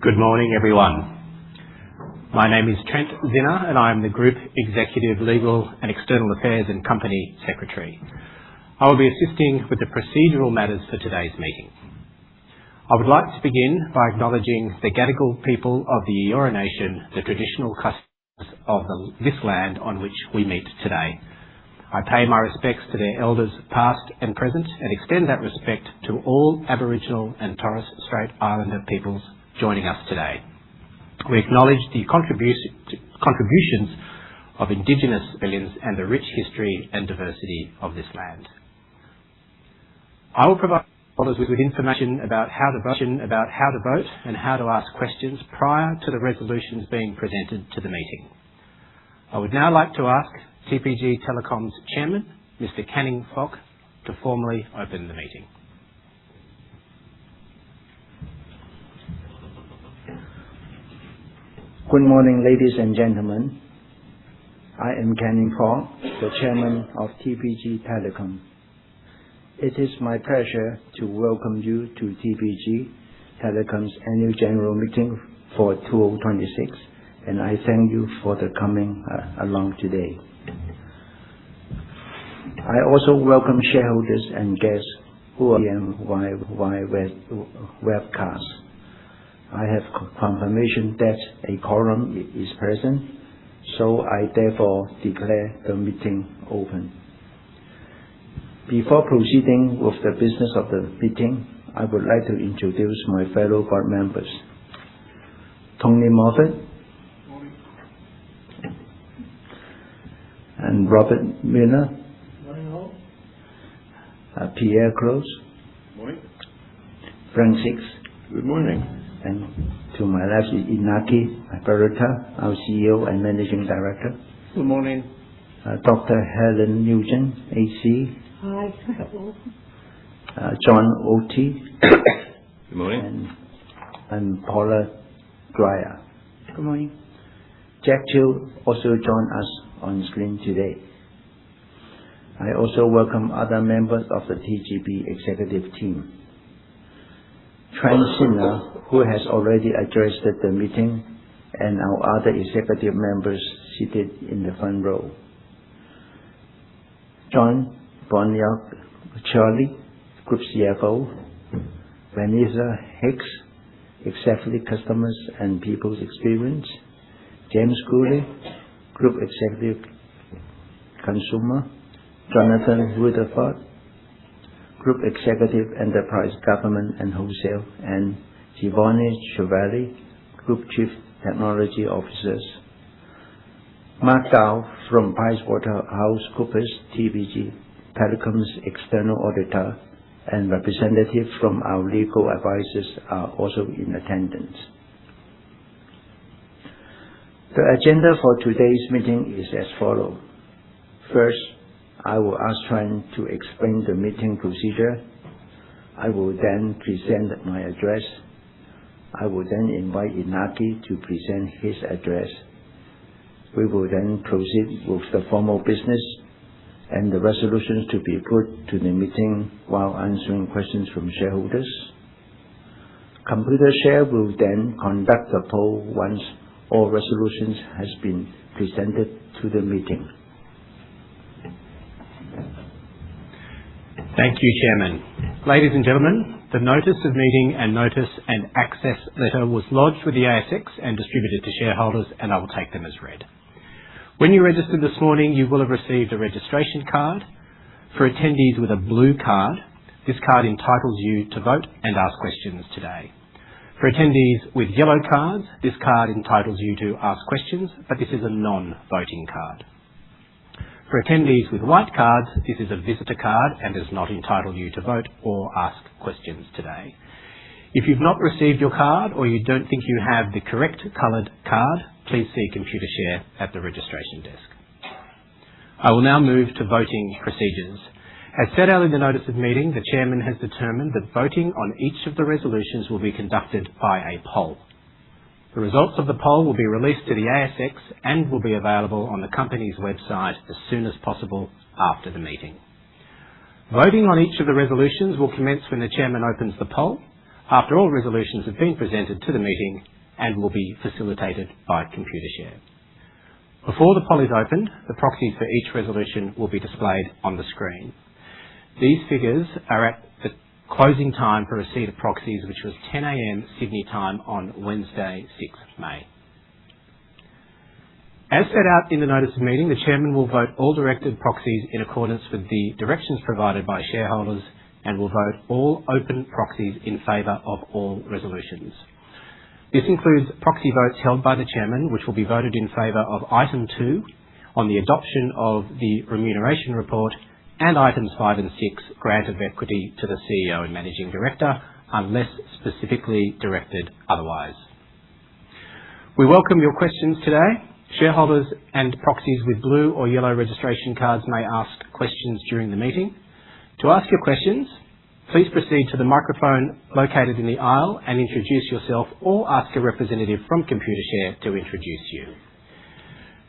Good morning, everyone. My name is Trent Zinner, and I am the Group Executive Legal and External Affairs and Company Secretary. I will be assisting with the procedural matters for today's meeting. I would like to begin by acknowledging the Gadigal people of the Eora Nation, the traditional custodians of this land on which we meet today. I pay my respects to their elders past and present and extend that respect to all Aboriginal and Torres Strait Islander peoples joining us today. We acknowledge the contributions of Indigenous civilians and the rich history and diversity of this land. I will provide shareholders with information about how to vote and how to ask questions prior to the resolutions being presented to the meeting. I would now like to ask TPG Telecom's Chairman, Mr. Canning Fok, to formally open the meeting. Good morning, ladies and gentlemen. I am Canning Fok, the Chairman of TPG Telecom. It is my pleasure to welcome you to TPG Telecom's Annual General Meeting for 2026, and I thank you for coming along today. I also welcome shareholders and guests who are via webcast. I have confirmation that a quorum is present, so I therefore declare the meeting open. Before proceeding with the business of the meeting, I would like to introduce my fellow board members. Tony Moffat and Robert Miller. Morning all. Pierre Close. Morning. Frank Six. Good morning. And to my left is Inaki Beretta, our CEO and Managing Director. Good morning. Dr. Helen Nugent, AC. Hi. John Oti. Good morning. And Paula Dreyer. Good morning. Jack Chiu also joined us on screen today. I also welcome other members of the TGP executive team. Trent Zinner, who has already addressed the meeting, and our other executive members seated in the front row. John Boniak-Charlie, Group CFO. Vanessa Hicks, Executive Customers and People's Experience. James Gooley, Group Executive Consumer. Jonathan Rutherford, Group Executive Enterprise Government and Wholesale, and Giovanni Chevali, Group Chief Technology Officers. Mark Dow from PricewaterhouseCoopers, TPG Telecom's external auditor, and representatives from our legal advisors are also in attendance. The agenda for today's meeting is as follows. First, I will ask Trent to explain the meeting procedure. I will then present my address. I will then invite Inaki to present his address. We will then proceed with the formal business and the resolutions to be put to the meeting while answering questions from shareholders. Computershare will then conduct the poll once all resolutions has been presented to the meeting. Thank you, Chairman. Ladies and gentlemen, the Notice of Meeting and Notice and Access Letter was lodged with the ASX and distributed to shareholders, and I will take them as read. When you registered this morning, you will have received a registration card. For attendees with a blue card, this card entitles you to vote and ask questions today. For attendees with yellow cards, this card entitles you to ask questions, but this is a non-voting card. For attendees with white cards, this is a visitor card and does not entitle you to vote or ask questions today. If you've not received your card or you don't think you have the correct coloured card, please see Computershare at the registration desk. I will now move to voting procedures. As set out in the Notice of Meeting, the Chairman has determined that voting on each of the resolutions will be conducted by a poll. The results of the poll will be released to the ASX and will be available on the company's website as soon as possible after the meeting. Voting on each of the resolutions will commence when the Chairman opens the poll. after all resolutions have been presented to the meeting and will be facilitated by Computershare. Before the poll is opened, the proxies for each resolution will be displayed on the screen. These figures are at the closing time for receipt of proxies, which was 10 a.m. Sydney time on Wednesday, 6th May. As set out in the notice of meeting, the Chairman will vote all directed proxies in accordance with the directions provided by shareholders and will vote all open proxies in favour of all resolutions. This includes proxy votes held by the Chairman, which will be voted in favour of Item 2 on the adoption of the remuneration report and Items 5 and 6, grant of equity to the CEO and Managing Director, unless specifically directed otherwise. We welcome your questions today. Shareholders and proxies with blue or yellow registration cards may ask questions during the meeting. To ask your questions, please proceed to the microphone located in the aisle and introduce yourself, or ask a representative from Computershare to introduce you.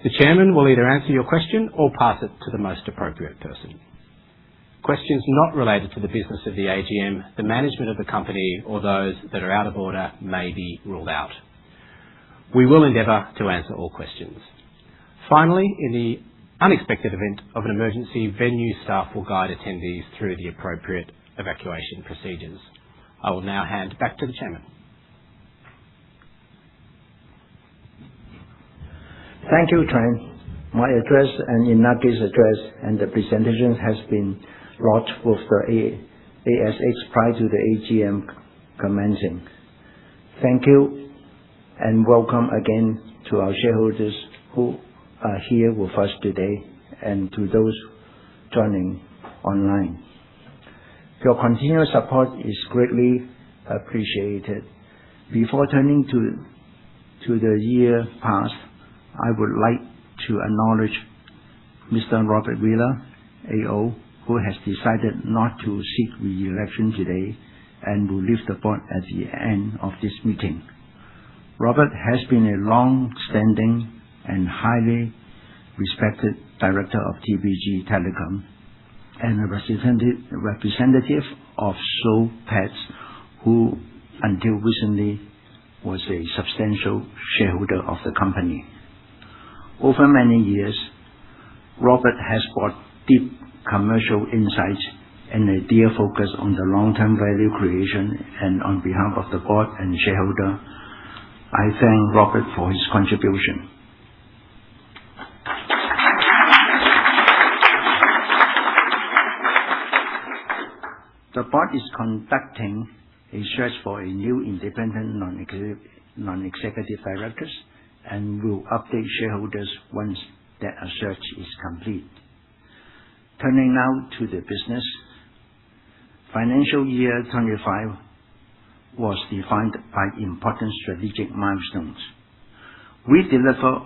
The Chairman will either answer your question or pass it to the most appropriate person. Questions not related to the business of the AGM, the management of the company, or those that are out of order may be ruled out. We will endeavour to answer all questions. Finally, in the unexpected event of an emergency, venue staff will guide attendees through the appropriate evacuation procedures. I will now hand back to the Chairman. Thank you, Trent. My address and Inagi's address and the presentation has been lodged with the ASX prior to the AGM commencing. Thank you and welcome again to our shareholders who are here with us today and to those joining online. Your continued support is greatly appreciated. Before turning to the year past, I would like to acknowledge Mr. Robert Wheeler, AO, who has decided not to seek re-election today and will leave the board at the end of this meeting. Robert has been a long-standing and highly respected director of TPG Telecom and a representative of Soul Patts, who until recently was a substantial shareholder of the company. Over many years, Robert has brought deep commercial insights and a clear focus on the long-term value creation, and on behalf of the board and shareholder, I thank Robert for his contribution. The board is conducting a search for a new independent non-executive directors and will update shareholders once that search is complete. Turning now to the business. Financial year 25 was defined by important strategic milestones. We deliver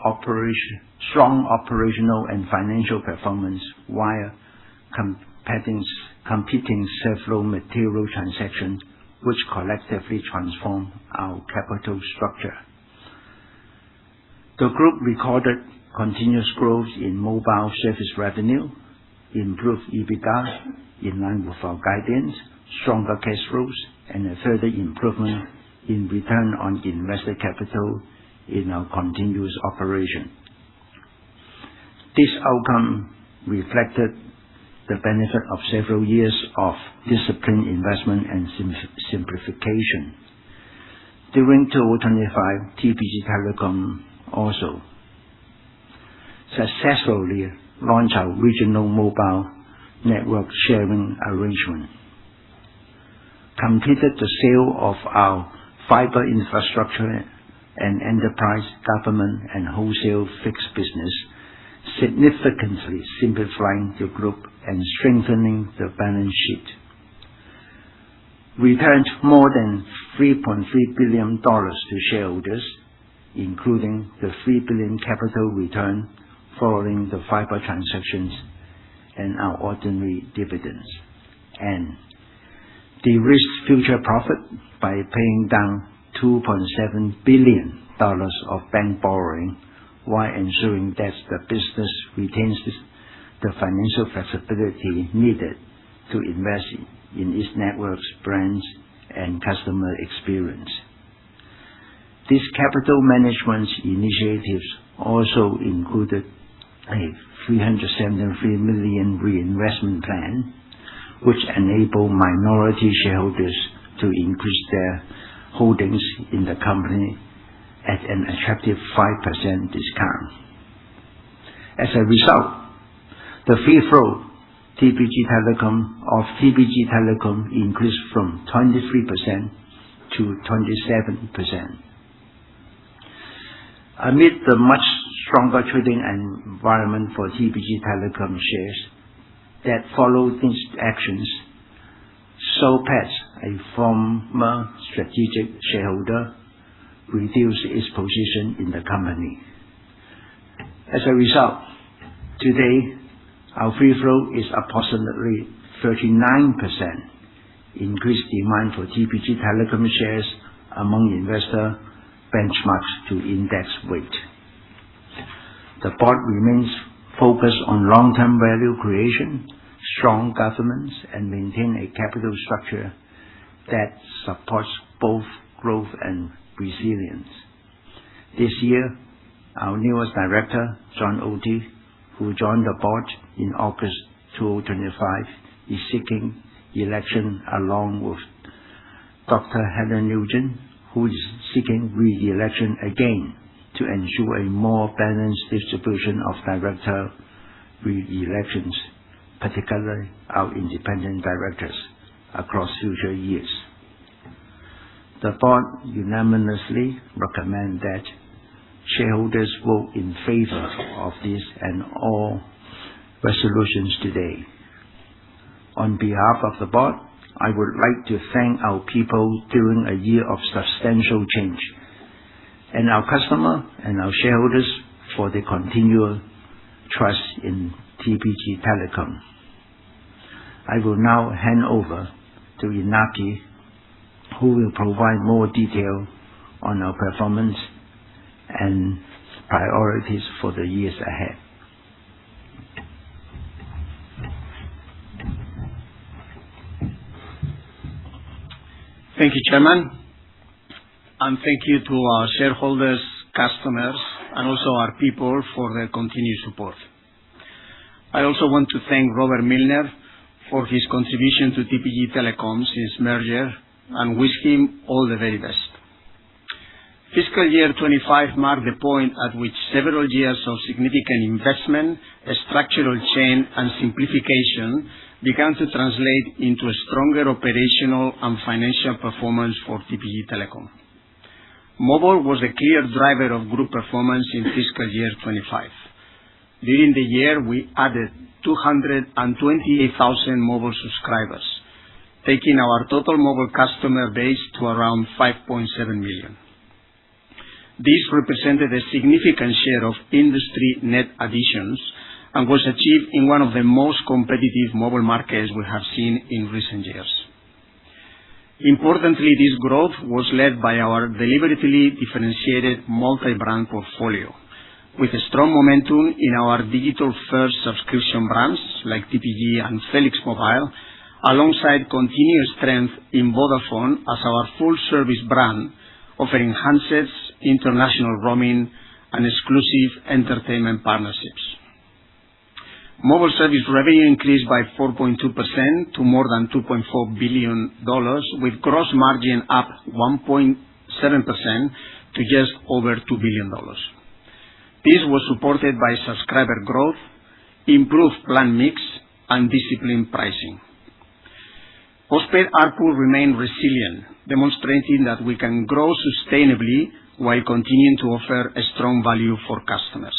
strong operational and financial performance while completing several material transactions which collectively transform our capital structure. The group recorded continuous growth in mobile service revenue, improved EBITDA in line with our guidance, stronger cash flows, and a further improvement in return on invested capital in our continuous operation. This outcome reflected the benefit of several years of disciplined investment and simplification. During 2025, TPG Telecom also successfully launched our regional mobile network sharing arrangement, completed the sale of our fibre infrastructure and enterprise, government and wholesale fixed business, significantly simplifying the group and strengthening the balance sheet. Returned more than $3.3 billion to shareholders, including the $3 billion capital return following the fibre transactions and our ordinary dividends, and de-risked future profit by paying down $2.7 billion of bank borrowing, while ensuring that the business retains the financial flexibility needed to invest in its networks, brands, and customer experience. These capital management initiatives also included a $373 million reinvestment plan, which enabled minority shareholders to increase their holdings in the company at an attractive 5% discount. As a result, the free float of TPG Telecom increased from 23% to 27%. Amid the much stronger trading environment for TPG Telecom shares that followed these actions, Soulpad, a former strategic shareholder, reduced its position in the company. As a result, today, our free float is approximately 39%, increased demand for TPG Telecom shares among investor benchmarks to index weight. The board remains focused on long-term value creation, strong governance, and maintain a capital structure that supports both growth and resilience. This year, our newest director, John Otey, who joined the board in August 2025, is seeking election along with Dr. Helen Nugent, who is seeking re-election again to ensure a more balanced distribution of director re-elections, particularly our independent directors, across future years. The board unanimously recommends that shareholders vote in favor of this and all resolutions today. On behalf of the board, I would like to thank our people during a year of substantial change, and our customer and our shareholders for their continual trust in TPG Telecom. I will now hand over to Iñaki, who will provide more detail on our performance and priorities for the years ahead. Thank you, Chairman, and thank you to our shareholders, customers, and also our people for their continued support. I also want to thank Robert Milner for his contribution to TPG Telecom since merger and wish him all the very best. Fiscal year 25 marked the point at which several years of significant investment, structural change, and simplification began to translate into a stronger operational and financial performance for TPG Telecom. Mobile was a clear driver of group performance in fiscal year 25. During the year, we added 228,000 mobile subscribers, taking our total mobile customer base to around 5.7 million. This represented a significant share of industry net additions and was achieved in one of the most competitive mobile markets we have seen in recent years. Importantly, this growth was led by our deliberately differentiated multi-brand portfolio, with a strong momentum in our digital-first subscription brands like TPG and Felix Mobile, alongside continued strength in Vodafone as our full-service brand, offering handsets, international roaming, and exclusive entertainment partnerships. Mobile service revenue increased by 4.2% to more than $2.4 billion, with gross margin up 1.7% to just over $2 billion. This was supported by subscriber growth, improved plan mix, and disciplined pricing. Postpaid ARPU remained resilient, demonstrating that we can grow sustainably while continuing to offer a strong value for customers.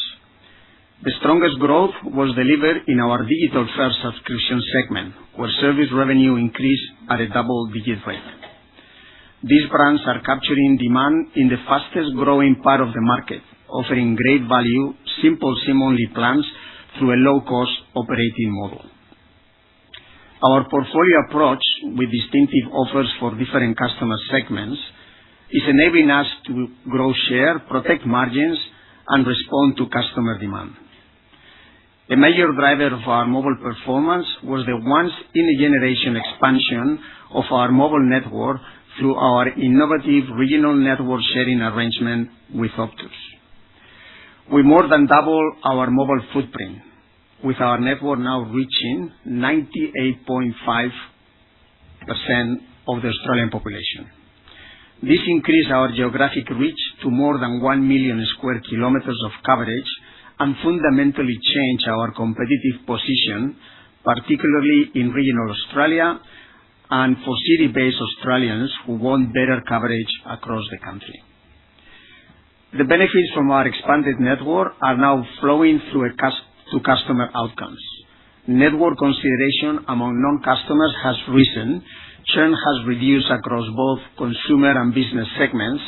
The strongest growth was delivered in our digital-first subscription segment, where service revenue increased at a double-digit rate. These brands are capturing demand in the fastest-growing part of the market, offering great value, simple SIM-only plans through a low-cost operating model. Our portfolio approach, with distinctive offers for different customer segments, is enabling us to grow share, protect margins, and respond to customer demand. A major driver of our mobile performance was the once-in-a-generation expansion of our mobile network through our innovative regional network sharing arrangement with Optus. We more than doubled our mobile footprint, with our network now reaching 98.5% of the Australian population. This increased our geographic reach to more than 1 million square kilometers of coverage and fundamentally changed our competitive position, particularly in regional Australia and for city-based Australians who want better coverage across the country. The benefits from our expanded network are now flowing through to customer outcomes. Network consideration among non-customers has risen, churn has reduced across both consumer and business segments,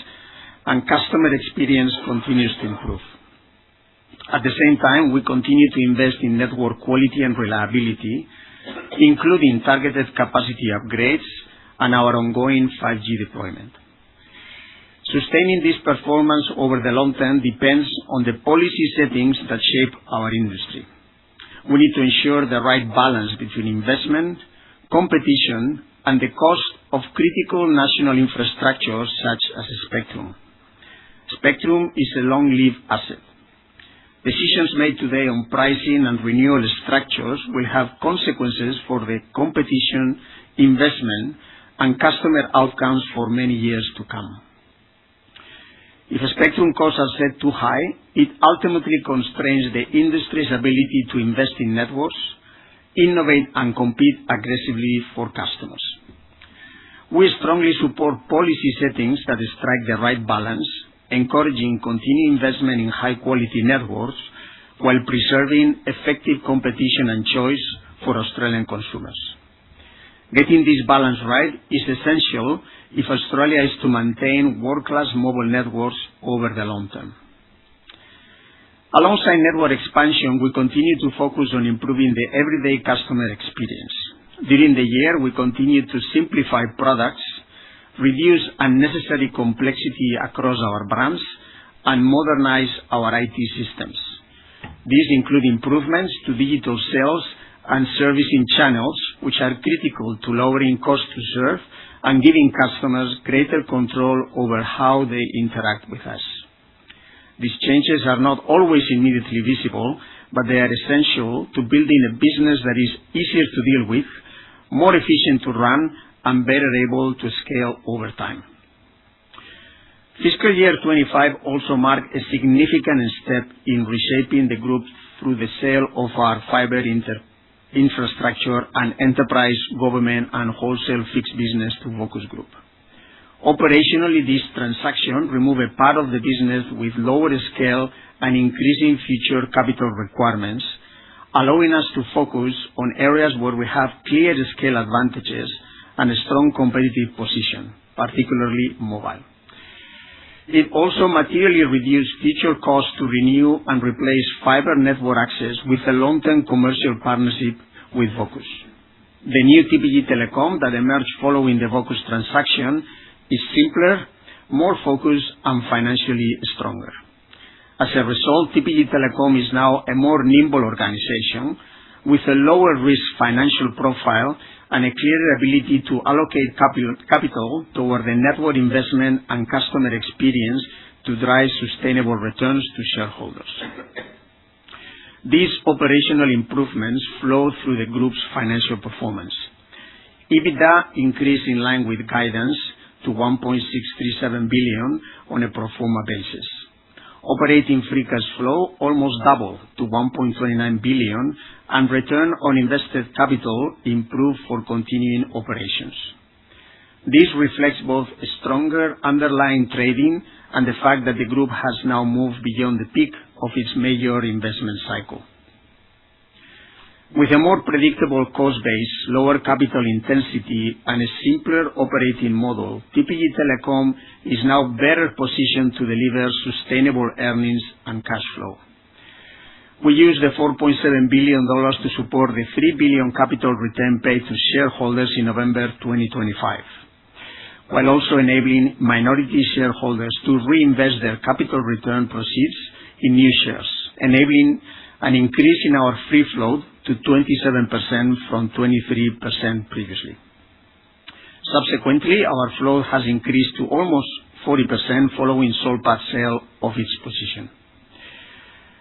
and customer experience continues to improve. At the same time, we continue to invest in network quality and reliability, including targeted capacity upgrades and our ongoing 5G deployment. Sustaining this performance over the long term depends on the policy settings that shape our industry. We need to ensure the right balance between investment, competition, and the cost of critical national infrastructure such as spectrum. Spectrum is a long-lived asset. Decisions made today on pricing and renewal structures will have consequences for the competition, investment, and customer outcomes for many years to come. If spectrum costs are set too high, it ultimately constrains the industry's ability to invest in networks, innovate, and compete aggressively for customers. We strongly support policy settings that strike the right balance, encouraging continued investment in high-quality networks while preserving effective competition and choice for Australian consumers. Getting this balance right is essential if Australia is to maintain world-class mobile networks over the long term. Alongside network expansion, we continue to focus on improving the everyday customer experience. During the year, we continued to simplify products, reduce unnecessary complexity across our brands, and modernize our IT systems. These include improvements to digital sales and servicing channels, which are critical to lowering cost to serve and giving customers greater control over how they interact with us. These changes are not always immediately visible, but they are essential to building a business that is easier to deal with, more efficient to run, and better able to scale over time. Fiscal year 25 also marked a significant step in reshaping the group through the sale of our fibre infrastructure and enterprise, government, and wholesale fixed business to Vocus Group. Operationally, this transaction removed a part of the business with lower scale and increasing future capital requirements, allowing us to focus on areas where we have clear scale advantages and a strong competitive position, particularly mobile. It also materially reduced future costs to renew and replace fibre network access with a long-term commercial partnership with Vocus. The new TPG Telecom that emerged following the Vocus transaction is simpler, more focused, and financially stronger. As a result, TPG Telecom is now a more nimble organization with a lower risk financial profile and a clearer ability to allocate capital toward the network investment and customer experience to drive sustainable returns to shareholders. These operational improvements flow through the group's financial performance. EBITDA increased in line with guidance to 1.637 billion on a pro forma basis. Operating free cash flow almost doubled to 1.29 billion, and return on invested capital improved for continuing operations. This reflects both a stronger underlying trading and the fact that the group has now moved beyond the peak of its major investment cycle. With a more predictable cost base, lower capital intensity, and a simpler operating model, TPG Telecom is now better positioned to deliver sustainable earnings and cash flow. We used the $4.7 billion to support the $3 billion capital return paid to shareholders in November 2025, while also enabling minority shareholders to reinvest their capital return proceeds in new shares, enabling an increase in our free float to 27% from 23% previously. Subsequently, our float has increased to almost 40% following Solpat's sale of its position.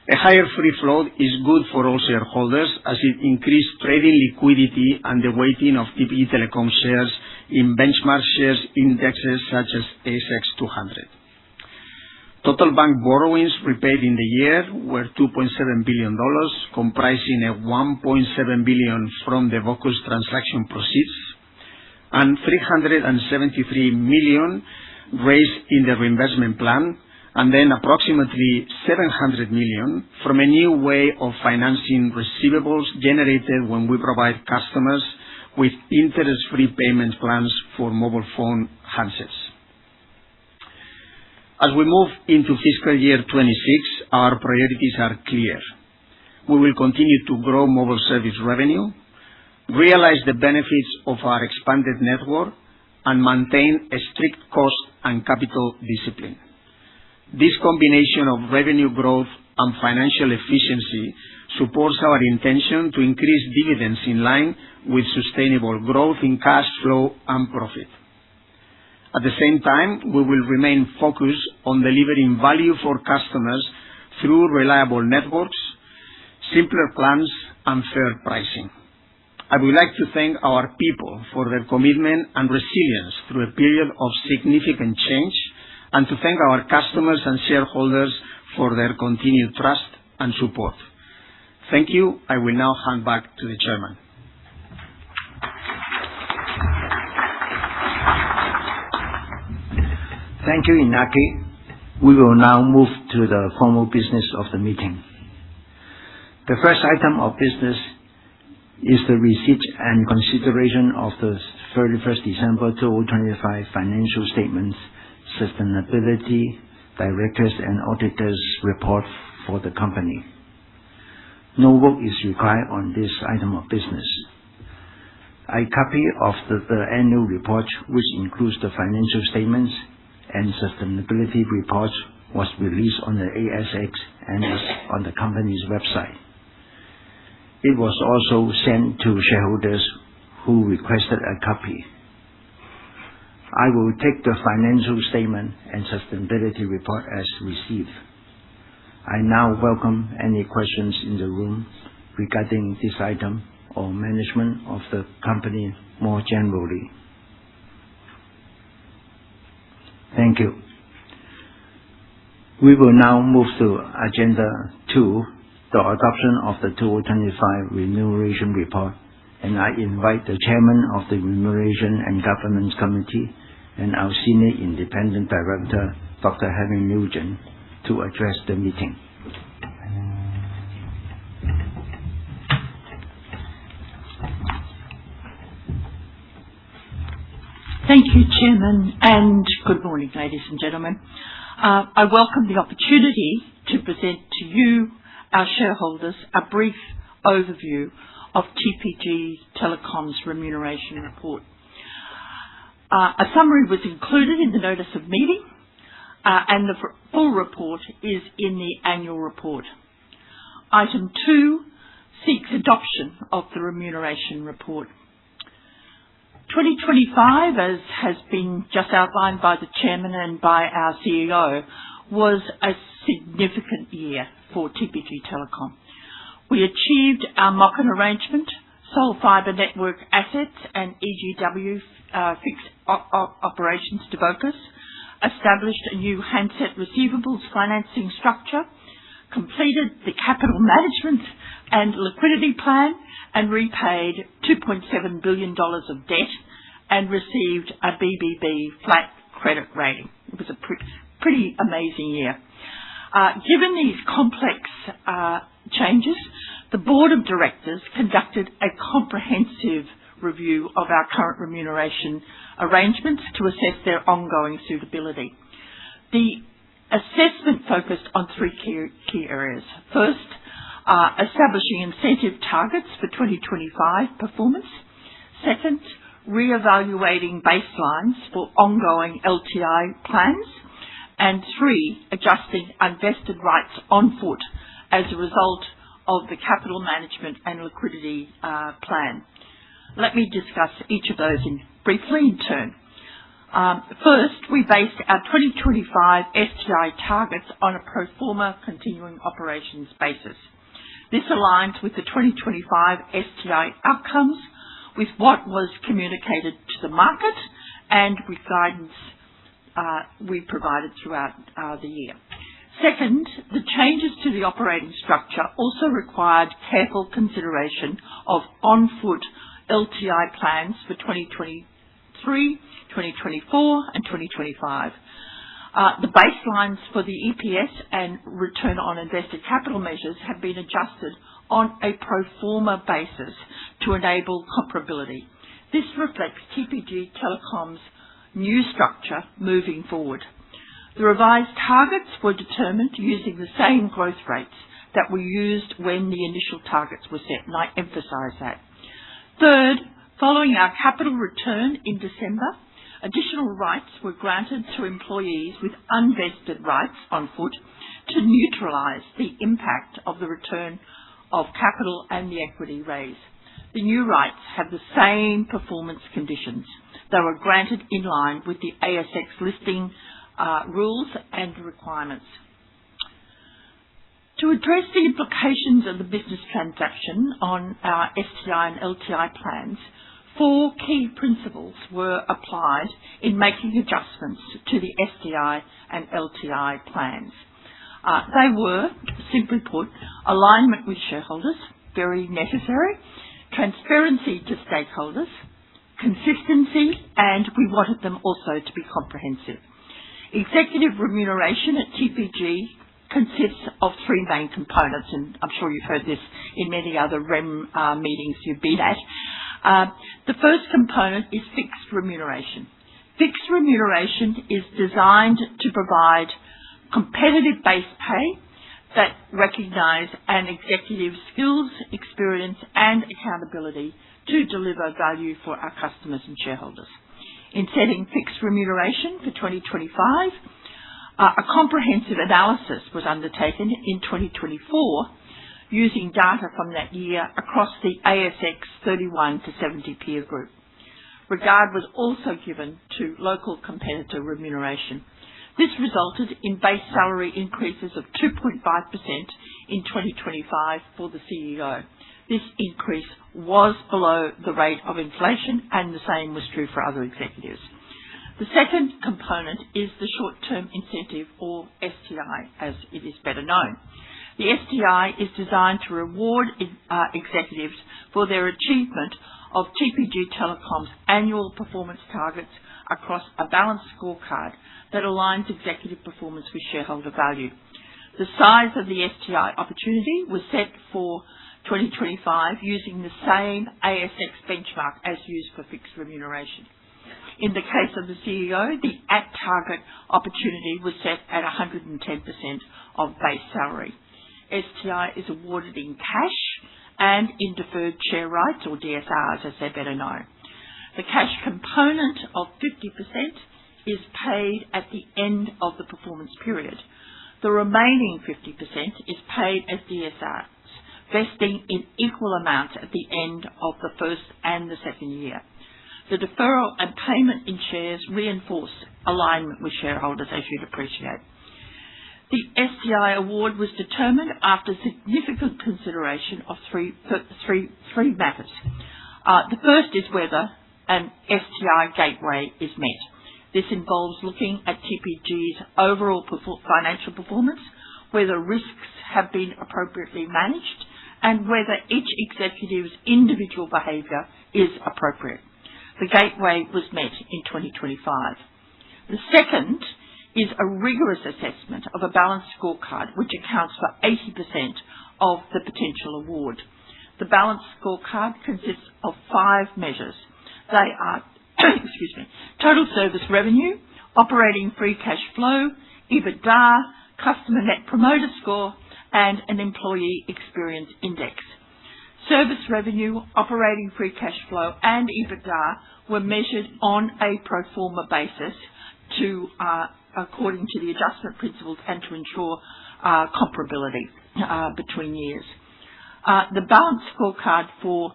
A higher free float is good for all shareholders as it increased trading liquidity and the weighting of TPG Telecom shares in benchmark shares indexes such as ASX 200. Total bank borrowings repaid in the year were $2.7 billion, comprising a $1.7 billion from the Vocus transaction proceeds and $373 million raised in the reinvestment plan, and then approximately $700 million from a new way of financing receivables generated when we provide customers with interest-free payment plans for mobile phone handsets. As we move into fiscal year 26, our priorities are clear. We will continue to grow mobile service revenue, realize the benefits of our expanded network, and maintain a strict cost and capital discipline. This combination of revenue growth and financial efficiency supports our intention to increase dividends in line with sustainable growth in cash flow and profit. At the same time, we will remain focused on delivering value for customers through reliable networks, simpler plans, and fair pricing. I would like to thank our people for their commitment and resilience through a period of significant change, and to thank our customers and shareholders for their continued trust and support. Thank you. I will now hand back to the Chairman. Thank you, Inaki. We will now move to the formal business of the meeting. The first item of business is the receipt and consideration of the 31st December 2025 financial statements, sustainability, directors and auditors report for the company. No vote is required on this item of business. A copy of the annual report, which includes the financial statements and sustainability report, was released on the ASX and is on the company's website. It was also sent to shareholders who requested a copy. I will take the financial statement and sustainability report as received. I now welcome any questions in the room regarding this item or management of the company more generally. Thank you. We will now move to Agenda 2, the adoption of the 2025 remuneration report, and I invite the Chairman of the Remuneration and Governance Committee and our Senior Independent Director, Dr. Henry Nugent, to address the meeting. Thank you, Chairman, and good morning, ladies and gentlemen. I welcome the opportunity to present to you, our shareholders, a brief overview of TPG Telecom's remuneration report. A summary was included in the notice of meeting, and the full report is in the annual report. Item 2 seeks adoption of the remuneration report. 2025, as has been just outlined by the Chairman and by our CEO, was a significant year for TPG Telecom. We achieved our MOCN arrangement, sold fibre network assets and EGW fixed operations to Vocus, established a new handset receivables financing structure, completed the capital management and liquidity plan, and repaid $2.7 billion of debt and received a BBB flat credit rating. It was a pretty amazing year. Given these complex changes, the Board of Directors conducted a comprehensive review of our current remuneration arrangements to assess their ongoing suitability. The assessment focused on three key areas. First, establishing incentive targets for 2025 performance. Second, re-evaluating baselines for ongoing LTI plans. And 3, adjusting unvested rights on foot as a result of the capital management and liquidity plan. Let me discuss each of those briefly in turn. First, we based our 2025 STI targets on a pro forma continuing operations basis. This aligns with the 2025 STI outcomes with what was communicated to the market and with guidance we provided throughout the year. Second, the changes to the operating structure also required careful consideration of on-foot LTI plans for 2023, 2024 and 2025. The baselines for the EPS and return on invested capital measures have been adjusted on a pro forma basis to enable comparability. This reflects TPG Telecom's new structure moving forward. The revised targets were determined using the same growth rates that were used when the initial targets were set, and I emphasise that. Third, following our capital return in December, additional rights were granted to employees with unvested rights on foot to neutralise the impact of the return of capital and the equity raise. The new rights have the same performance conditions. They were granted in line with the ASX listing rules and requirements. To address the implications of the business transaction on our STI and LTI plans, 4 key principles were applied in making adjustments to the STI and LTI plans. They were, simply put, alignment with shareholders, very necessary, transparency to stakeholders, consistency, and we wanted them also to be comprehensive. Executive remuneration at TPG consists of 3 main components, and I'm sure you've heard this in many other REM meetings you've been at. The first component is fixed remuneration. Fixed remuneration is designed to provide competitive base pay that recognise an executive's skills, experience and accountability to deliver value for our customers and shareholders. In setting fixed remuneration for 2025, a comprehensive analysis was undertaken in 2024 using data from that year across the ASX 31 to 70 peer group. Regard was also given to local competitor remuneration. This resulted in base salary increases of 2.5% in 2025 for the CEO. This increase was below the rate of inflation, and the same was true for other executives. The second component is the short-term incentive, or STI, as it is better known. The STI is designed to reward executives for their achievement of TPG Telecom's annual performance targets across a balanced scorecard that aligns executive performance with shareholder value. The size of the STI opportunity was set for 2025 using the same ASX benchmark as used for fixed remuneration. In the case of the CEO, the at-target opportunity was set at 110% of base salary. STI is awarded in cash and in deferred share rights, or DSRs as they're better known. The cash component of 50% is paid at the end of the performance period. The remaining 50% is paid as DSRs, vesting in equal amounts at the end of the first and the second year. The deferral and payment in shares reinforce alignment with shareholders, as you'd appreciate. The STI award was determined after significant consideration of three matters. The first is whether an STI gateway is met. This involves looking at TPG's overall financial performance, whether risks have been appropriately managed, and whether each executive's individual behaviour is appropriate. The gateway was met in 2025. The second is a rigorous assessment of a balanced scorecard, which accounts for 80% of the potential award. The balanced scorecard consists of 5 measures. They are total service revenue, operating free cash flow, EBITDA, customer net promoter score, and an employee experience index. Service revenue, operating free cash flow, and EBITDA were measured on a pro forma basis according to the adjustment principles and to ensure comparability between years. The balanced scorecard for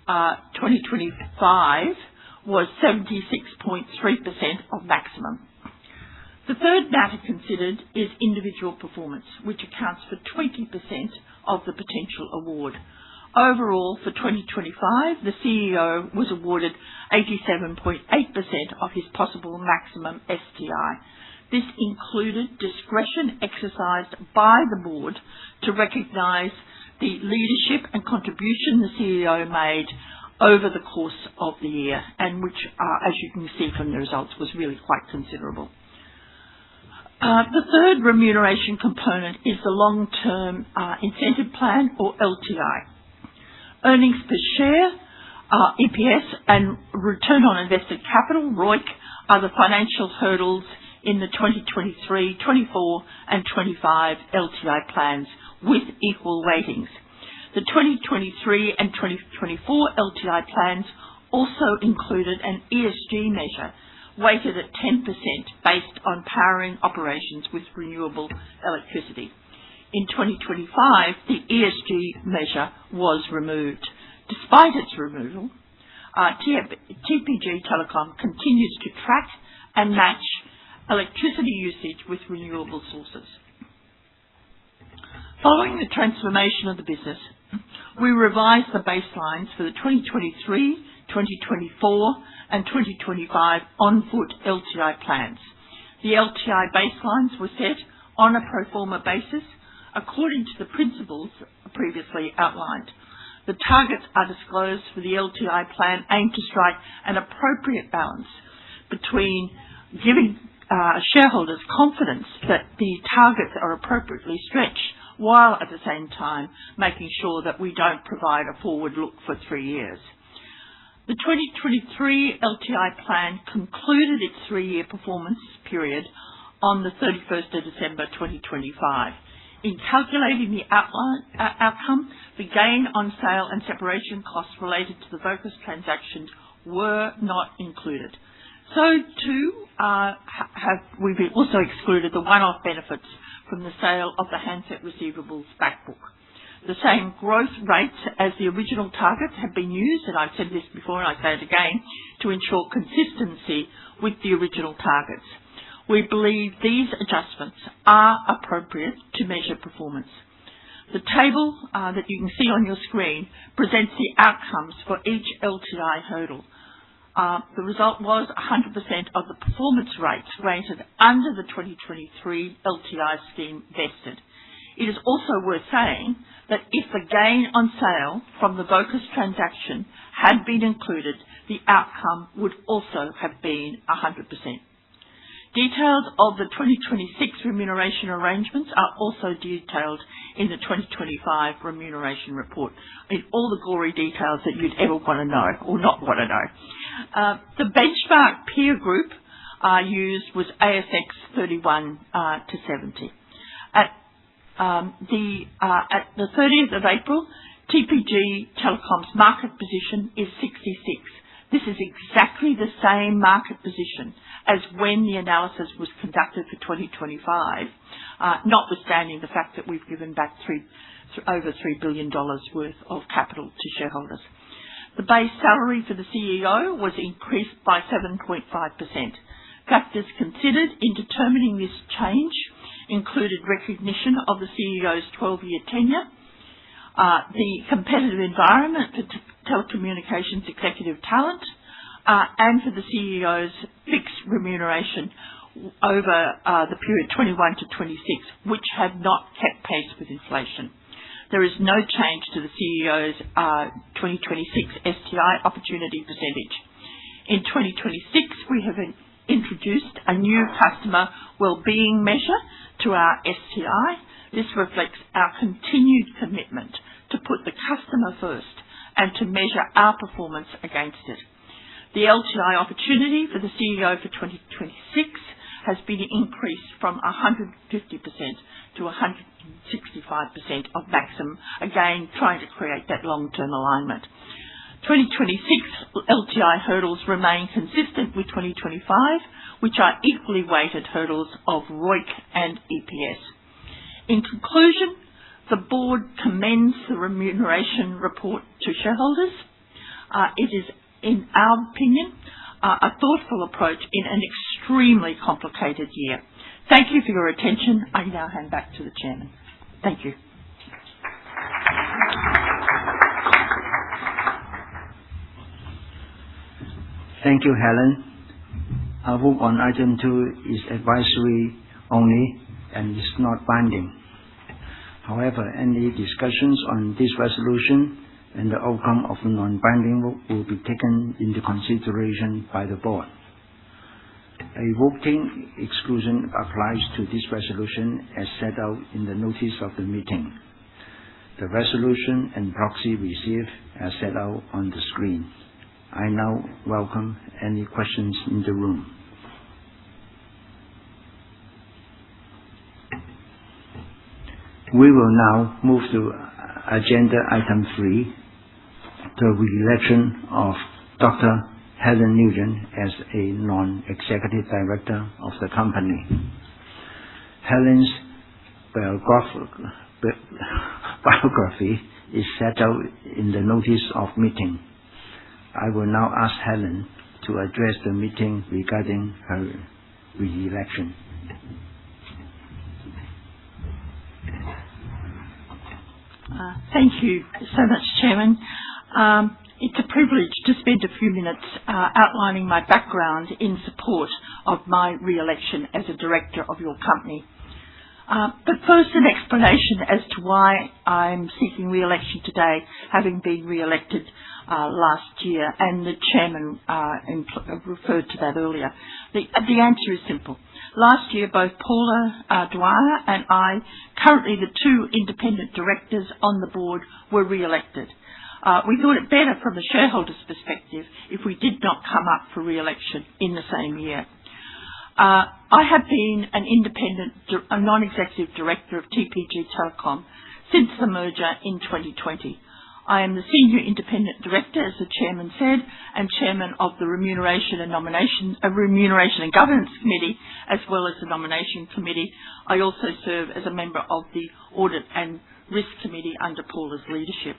2025 was 76.3% of maximum. The third matter considered is individual performance, which accounts for 20% of the potential award. Overall, for 2025, the CEO was awarded 87.8% of his possible maximum STI. This included discretion exercised by the board to recognise the leadership and contribution the CEO made over the course of the year, and which, as you can see from the results, was really quite considerable. The third remuneration component is the long-term incentive plan, or LTI. Earnings per share, EPS, and return on invested capital, ROIC, are the financial hurdles in the 2023, 24 and 25 LTI plans with equal weightings. The 2023 and 2024 LTI plans also included an ESG measure weighted at 10% based on powering operations with renewable electricity. In 2025, the ESG measure was removed. Despite its removal, TPG Telecom continues to track and match electricity usage with renewable sources. Following the transformation of the business, we revised the baselines for the 2023, 2024 and 2025 on-foot LTI plans. The LTI baselines were set on a pro forma basis according to the principles previously outlined. The targets are disclosed for the LTI plan aimed to strike an appropriate balance between giving shareholders confidence that the targets are appropriately stretched, while at the same time making sure that we don't provide a forward look for 3 years. The 2023 LTI plan concluded its 3-year performance period on the 31st of December 2025. In calculating the outcome, the gain on sale and separation costs related to the Vocus transactions were not included. So too, we've also excluded the one-off benefits from the sale of the handset receivables backbook. The same growth rates as the original targets have been used, and I've said this before and I say it again, to ensure consistency with the original targets. We believe these adjustments are appropriate to measure performance. The table that you can see on your screen presents the outcomes for each LTI hurdle. The result was 100% of the performance rates rated under the 2023 LTI scheme vested. It is also worth saying that if the gain on sale from the Vocus transaction had been included, the outcome would also have been 100%. Details of the 2026 remuneration arrangements are also detailed in the 2025 remuneration report, in all the gory details that you'd ever want to know or not want to know. The benchmark peer group used was ASX 31 to 70. At the 30th of April, TPG Telecom's market position is 66. This is exactly the same market position as when the analysis was conducted for 2025, notwithstanding the fact that we've given back over $3 billion worth of capital to shareholders. The base salary for the CEO was increased by 7.5%. Factors considered in determining this change included recognition of the CEO's 12-year tenure, the competitive environment for telecommunications executive talent, and for the CEO's fixed remuneration over the period 21 to 26, which had not kept pace with inflation. There is no change to the CEO's 2026 STI opportunity percentage. In 2026, we have introduced a new customer wellbeing measure to our STI. This reflects our continued commitment to put the customer first and to measure our performance against it. The LTI opportunity for the CEO for 2026 has been increased from 150% to 165% of maximum, again trying to create that long-term alignment. 2026 LTI hurdles remain consistent with 2025, which are equally weighted hurdles of ROIC and EPS. In conclusion, The board commends the remuneration report to shareholders. It is, in our opinion, a thoughtful approach in an extremely complicated year. Thank you for your attention. I now hand back to the Chairman. Thank you. Thank you, Helen. Our vote on item 2 is advisory only and is not binding. However, any discussions on this resolution and the outcome of the non-binding vote will be taken into consideration by the board. A voting exclusion applies to this resolution as set out in the notice of the meeting. The resolution and proxy received are set out on the screen. I now welcome any questions in the room. We will now move to agenda item 3, the re-election of Dr. Helen Nugent as a non-executive director of the company. Helen's biography is set out in the notice of meeting. I will now ask Helen to address the meeting regarding her re-election. Thank you so much, Chairman. It's a privilege to spend a few minutes outlining my background in support of my re-election as a director of your company. But first, an explanation as to why I'm seeking re-election today, having been re-elected last year, and the Chairman referred to that earlier. The answer is simple. Last year, both Paula Dwyer and I, currently the 2 independent directors on the board, were re-elected. We thought it better from the shareholders' perspective if we did not come up for re-election in the same year. I have been an independent, non-executive director of TPG Telecom since the merger in 2020. I am the Senior Independent Director, as the Chairman said, and Chairman of the Remuneration and Governance Committee, as well as the Nomination Committee. I also serve as a member of the Audit and Risk Committee under Paula's leadership.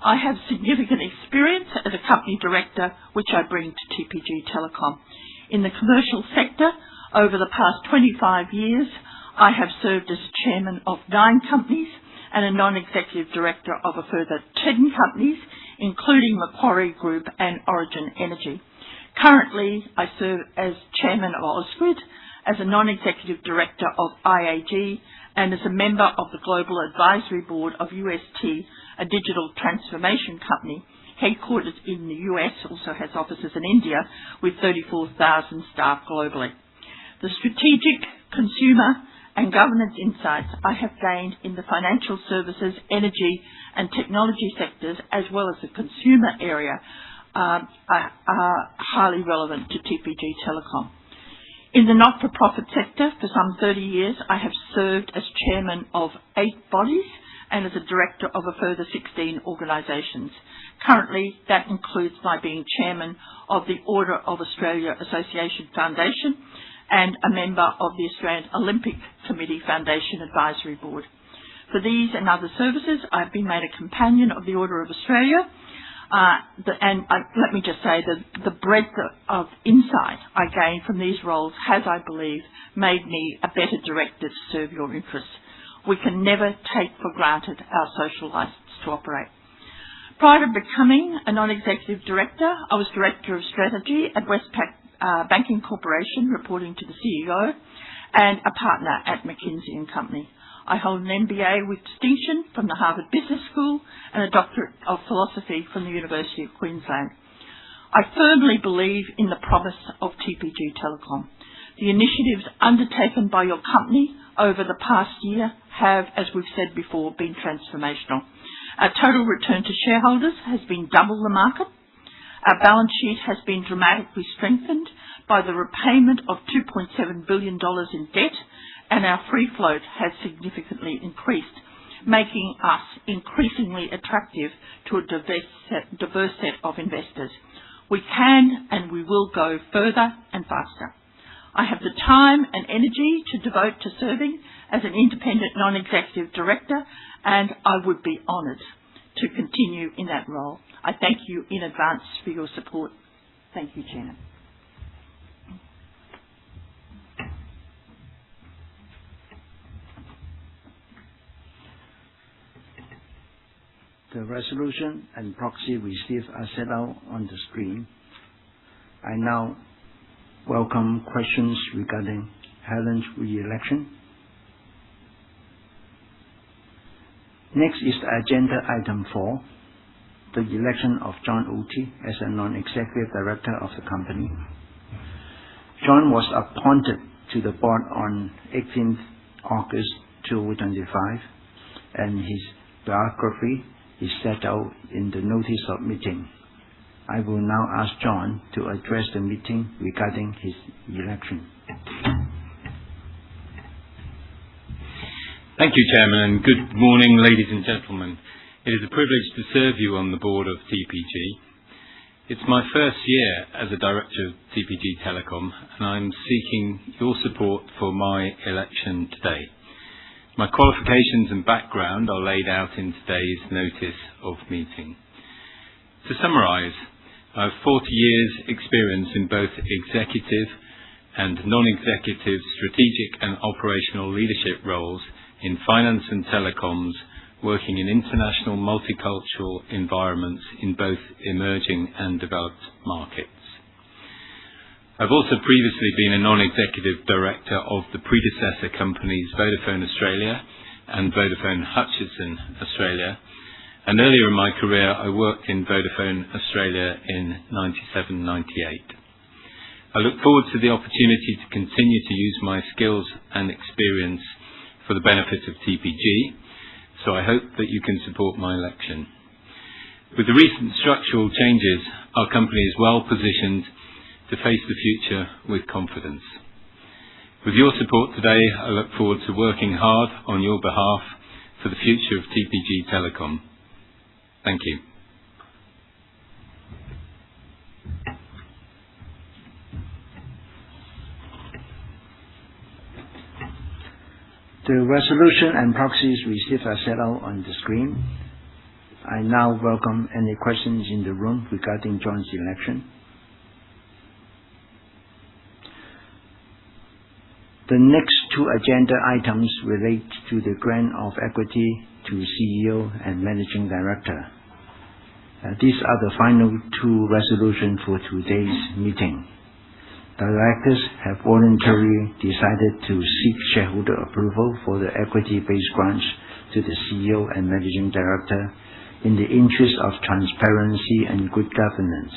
I have significant experience as a company director, which I bring to TPG Telecom. In the commercial sector, over the past 25 years, I have served as chairman of 9 companies and a non-executive director of a further 10 companies, including Macquarie Group and Origin Energy. Currently, I serve as chairman of Ausgrid, as a non-executive director of IAG, and as a member of the Global Advisory Board of UST, a digital transformation company headquartered in the US, also has offices in India, with 34,000 staff globally. The strategic, consumer and governance insights I have gained in the financial services, energy and technology sectors, as well as the consumer area, are highly relevant to TPG Telecom. In the not-for-profit sector, for some 30 years, I have served as chairman of 8 bodies and as a director of a further 16 organisations. Currently, that includes my being chairman of the Order of Australia Association Foundation and a member of the Australian Olympic Committee Foundation Advisory Board. For these and other services, I've been made a companion of the Order of Australia, let me just say that the breadth of insight I gained from these roles has, I believe, made me a better director to serve your interests. We can never take for granted our social licence to operate. Prior to becoming a non-executive director, I was Director of Strategy at Westpac Banking Corporation, reporting to the CEO, and a partner at McKinsey & Company. I hold an MBA with distinction from the Harvard Business School and a Doctorate of Philosophy from the University of Queensland. I firmly believe in the promise of TPG Telecom. The initiatives undertaken by your company over the past year have, as we've said before, been transformational. Our total return to shareholders has been double the market. Our balance sheet has been dramatically strengthened by the repayment of $2.7 billion in debt, and our free float has significantly increased, making us increasingly attractive to a diverse set of investors. We can and we will go further and faster. I have the time and energy to devote to serving as an independent non-executive director, and I would be honoured to continue in that role. I thank you in advance for your support. Thank you, Chairman. The resolution and proxy received are set out on the screen. I now welcome questions regarding Helen's re-election. Next is agenda item 4, the election of John Oti as a non-executive director of the company. John was appointed to the board on 18th August 2025, and his biography is set out in the notice of meeting. I will now ask John to address the meeting regarding his election. Thank you, Chairman, and good morning, ladies and gentlemen. It is a privilege to serve you on the board of TPG. It's my first year as a director of TPG Telecom, and I'm seeking your support for my election today. My qualifications and background are laid out in today's notice of meeting. To summarise, I have 40 years' experience in both executive and non-executive strategic and operational leadership roles in finance and telecoms, working in international multicultural environments in both emerging and developed markets. I've also previously been a non-executive director of the predecessor companies Vodafone Australia and Vodafone Hutchison Australia, and earlier in my career I worked in Vodafone Australia in 97-98. I look forward to the opportunity to continue to use my skills and experience for the benefit of TPG, so I hope that you can support my election. With the recent structural changes, our company is well positioned to face the future with confidence. With your support today, I look forward to working hard on your behalf for the future of TPG Telecom. Thank you. The resolution and proxies received are set out on the screen. I now welcome any questions in the room regarding John's election. The next two agenda items relate to the grant of equity to CEO and Managing Director. These are the final two resolutions for today's meeting. Directors have voluntarily decided to seek shareholder approval for the equity-based grants to the CEO and Managing Director in the interest of transparency and good governance,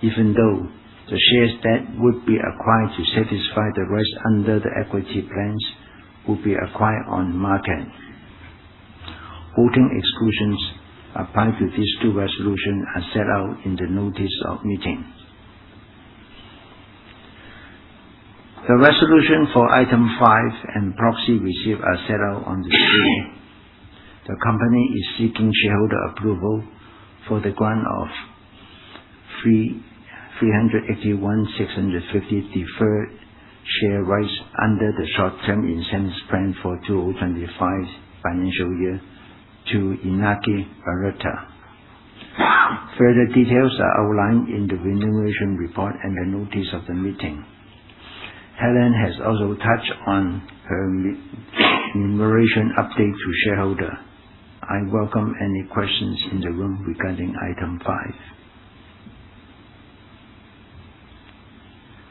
even though the shares that would be acquired to satisfy the rights under the equity plans would be acquired on market. Voting exclusions applied to these two resolutions are set out in the notice of meeting. The resolution for item 5 and proxy received are set out on the screen. The company is seeking shareholder approval for the grant of 381,650 deferred share rights under the short-term incentives plan for 2025 financial year to Inaki Barata. Further details are outlined in the remuneration report and the notice of the meeting. Helen has also touched on her remuneration update to shareholder. I welcome any questions in the room regarding item 5.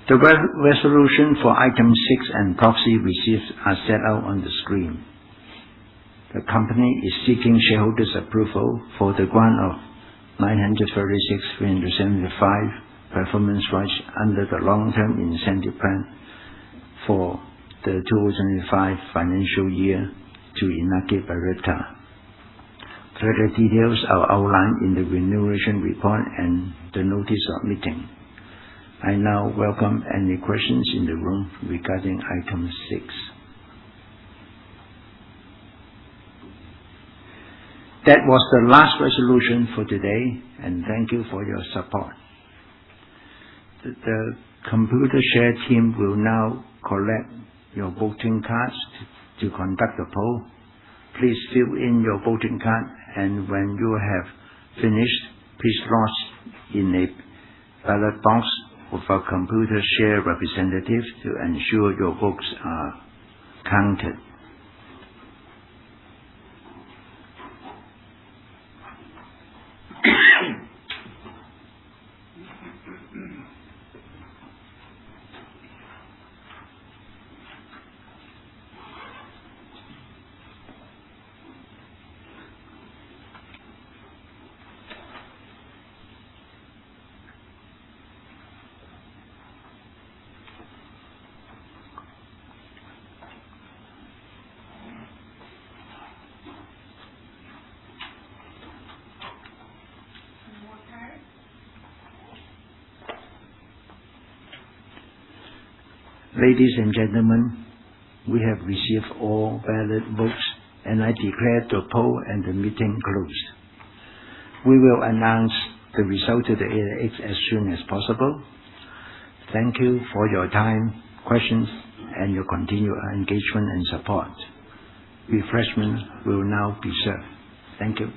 The resolution for item 6 and proxy received are set out on the screen. The company is seeking shareholders' approval for the grant of 936,375 performance rights under the long-term incentive plan for the 2025 financial year to Inaki Barata. Further details are outlined in the remuneration report and the notice of meeting. I now welcome any questions in the room regarding item 6. That was the last resolution for today, and thank you for your support. The Computershare team will now collect your voting cards to conduct the poll. Please fill in your voting card, and when you have finished, please lodge in a ballot box with a Computershare representative to ensure your votes are counted. Ladies and gentlemen, we have received all valid votes, and I declare the poll and the meeting closed. We will announce the result to the ASX as soon as possible. Thank you for your time, questions, and your continued engagement and support. Refreshments will now be served. Thank you.